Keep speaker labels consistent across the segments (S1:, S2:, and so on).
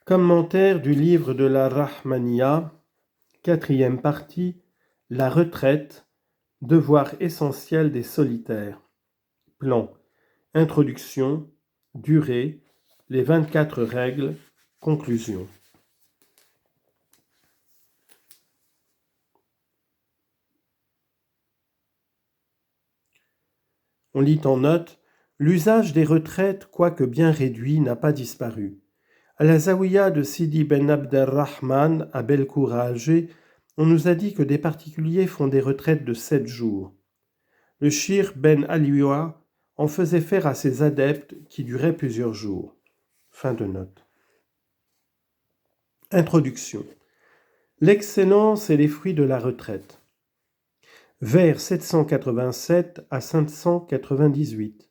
S1: Commentaire du livre de la Rahmaniya, 4e partie, la retraite, devoir essentiel des solitaires. Plan, introduction, durée, les 24 règles, conclusion. On lit en note, l'usage des retraites, quoique bien réduit, n'a pas disparu. À la Zawiya de Sidi Ben Abderrahman à Belcourt à Alger, on nous a dit que des particuliers font des retraites de 7 jours. Le Shir Ben Alioua en faisait faire à ses adeptes qui duraient plusieurs jours. Fin de note. Introduction. L'excellence et les fruits de la retraite. Vers 787 à 598.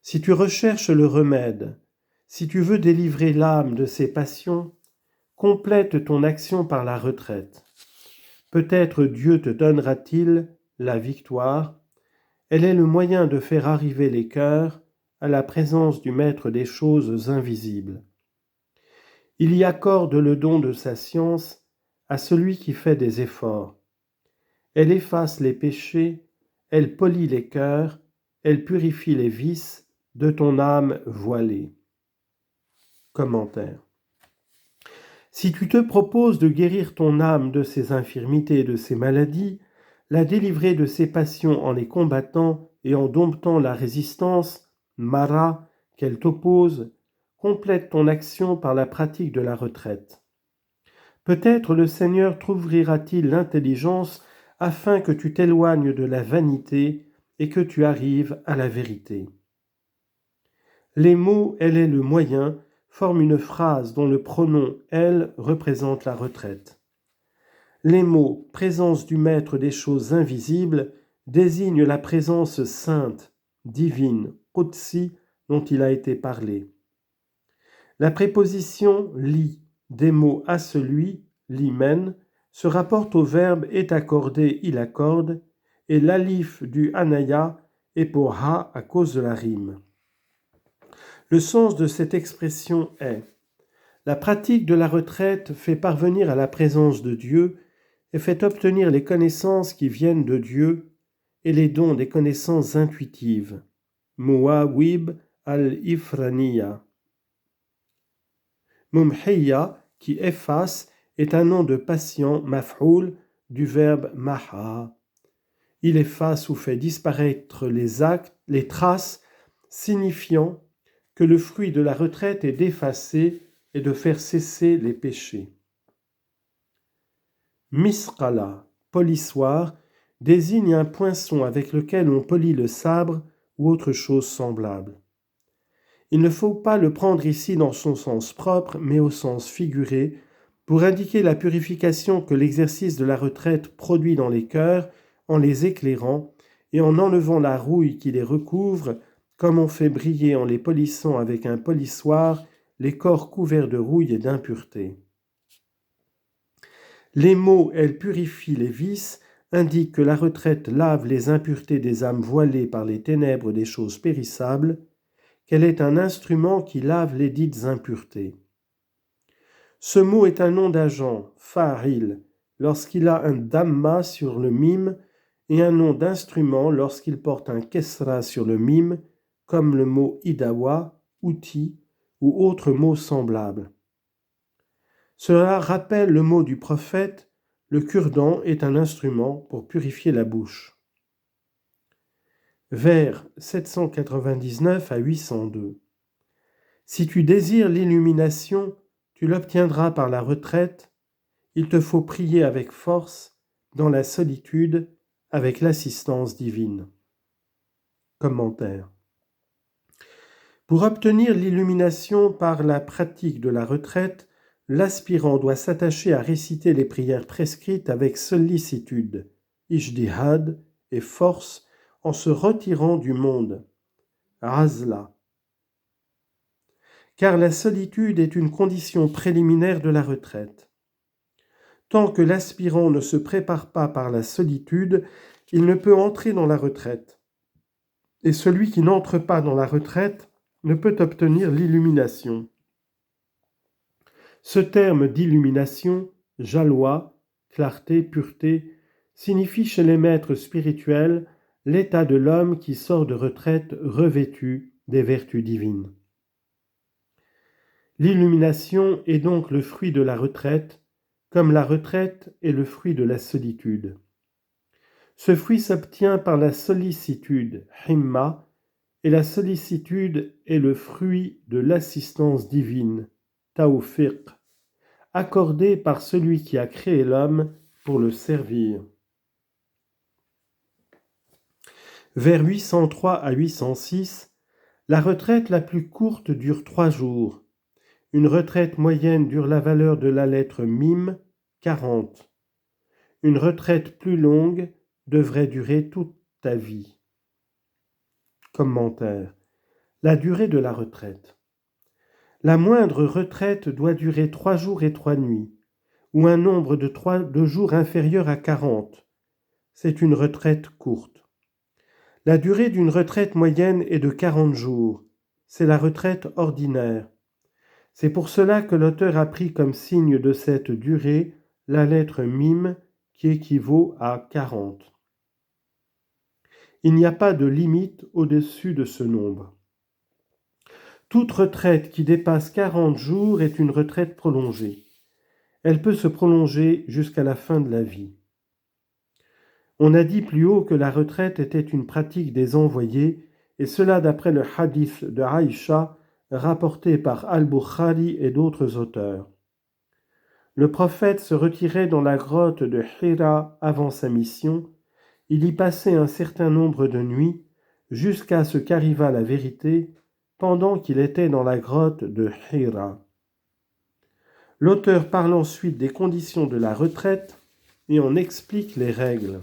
S1: Si tu recherches le remède, si tu veux délivrer l'âme de ses passions, complète ton action par la retraite. Peut-être Dieu te donnera-t-il la victoire. Elle est le moyen de faire arriver les cœurs à la présence du Maître des choses invisibles. Il y accorde le don de sa science à celui qui fait des efforts. Elle efface les péchés, elle polit les cœurs, elle purifie les vices de ton âme voilée. Commentaire. Si tu te proposes de guérir ton âme de ses infirmités et de ses maladies, la délivrer de ses passions en les combattant et en domptant la résistance, mara, qu'elle t'oppose, complète ton action par la pratique de la retraite. Peut-être le Seigneur t'ouvrira-t-il l'intelligence afin que tu t'éloignes de la vanité et que tu arrives à la vérité. Les mots « elle est le moyen » forment une phrase dont le pronom « elle » représente la retraite. Les mots « présence du Maître des choses invisibles » désignent la présence sainte, divine, Qudsi, dont il a été parlé. La préposition « li » des mots « à celui » limen se rapporte au verbe « est accordé » il accorde, et l'alif du anaya est pour ha à cause de la rime. Le sens de cette expression est la pratique de la retraite fait parvenir à la présence de Dieu et fait obtenir les connaissances qui viennent de Dieu et les dons des connaissances intuitives. Muawib al-Ifraniya. Mumhiya, qui efface, est un nom de patient maf'oul du verbe maha. Il efface ou fait disparaître les actes, les traces, signifiant que le fruit de la retraite est d'effacer et de faire cesser les péchés. Misqala, polissoir, désigne un poinçon avec lequel on polit le sabre ou autre chose semblable. Il ne faut pas le prendre ici dans son sens propre, mais au sens figuré, pour indiquer la purification que l'exercice de la retraite produit dans les cœurs en les éclairant et en enlevant la rouille qui les recouvre, comme on fait briller en les polissant avec un polissoir les corps couverts de rouille et d'impureté. Les mots « elle purifie les vices » indiquent que la retraite lave les impuretés des âmes voilées par les ténèbres des choses périssables, qu'elle est un instrument qui lave les dites impuretés. Ce mot est un nom d'agent, fa'il, lorsqu'il a un damma sur le mime, et un nom d'instrument lorsqu'il porte un kesra sur le mime, comme le mot idawa, outil, ou autre mot semblable. Cela rappelle le mot du prophète, le cure-dent est un instrument pour purifier la bouche. Vers 799 à 802. Si tu désires l'illumination, tu l'obtiendras par la retraite, il te faut prier avec force, dans la solitude, avec l'assistance divine. Commentaire. Pour obtenir l'illumination par la pratique de la retraite, l'aspirant doit s'attacher à réciter les prières prescrites avec sollicitude, ijtihad et force en se retirant du monde, azla. Car la solitude est une condition préliminaire de la retraite. Tant que l'aspirant ne se prépare pas par la solitude, il ne peut entrer dans la retraite. Et celui qui n'entre pas dans la retraite ne peut obtenir l'illumination. Ce terme d'illumination, jalwa, clarté, pureté, signifie chez les maîtres spirituels l'état de l'homme qui sort de retraite revêtu des vertus divines. L'illumination est donc le fruit de la retraite, comme la retraite est le fruit de la solitude. Ce fruit s'obtient par la sollicitude, himma, et la sollicitude est le fruit de l'assistance divine, tawfiq, accordée par celui qui a créé l'homme pour le servir. Vers 803 à 806, la retraite la plus courte dure 3 jours. Une retraite moyenne dure la valeur de la lettre mim, 40. Une retraite plus longue devrait durer toute ta vie. Commentaire. La durée de la retraite. La moindre retraite doit durer 3 jours et 3 nuits, ou un nombre de jours inférieur à 40. C'est une retraite courte. La durée d'une retraite moyenne est de 40 jours. C'est la retraite ordinaire. C'est pour cela que l'auteur a pris comme signe de cette durée la lettre mim qui équivaut à 40. Il n'y a pas de limite au-dessus de ce nombre. Toute retraite qui dépasse 40 jours est une retraite prolongée. Elle peut se prolonger jusqu'à la fin de la vie. On a dit plus haut que la retraite était une pratique des envoyés, et cela d'après le hadith de Aïcha rapporté par Al-Bukhari et d'autres auteurs. Le prophète se retirait dans la grotte de Hira avant sa mission. Il y passait un certain nombre de nuits, jusqu'à ce qu'arrivât la vérité, pendant qu'il était dans la grotte de Hira. L'auteur parle ensuite des conditions de la retraite et en explique les règles.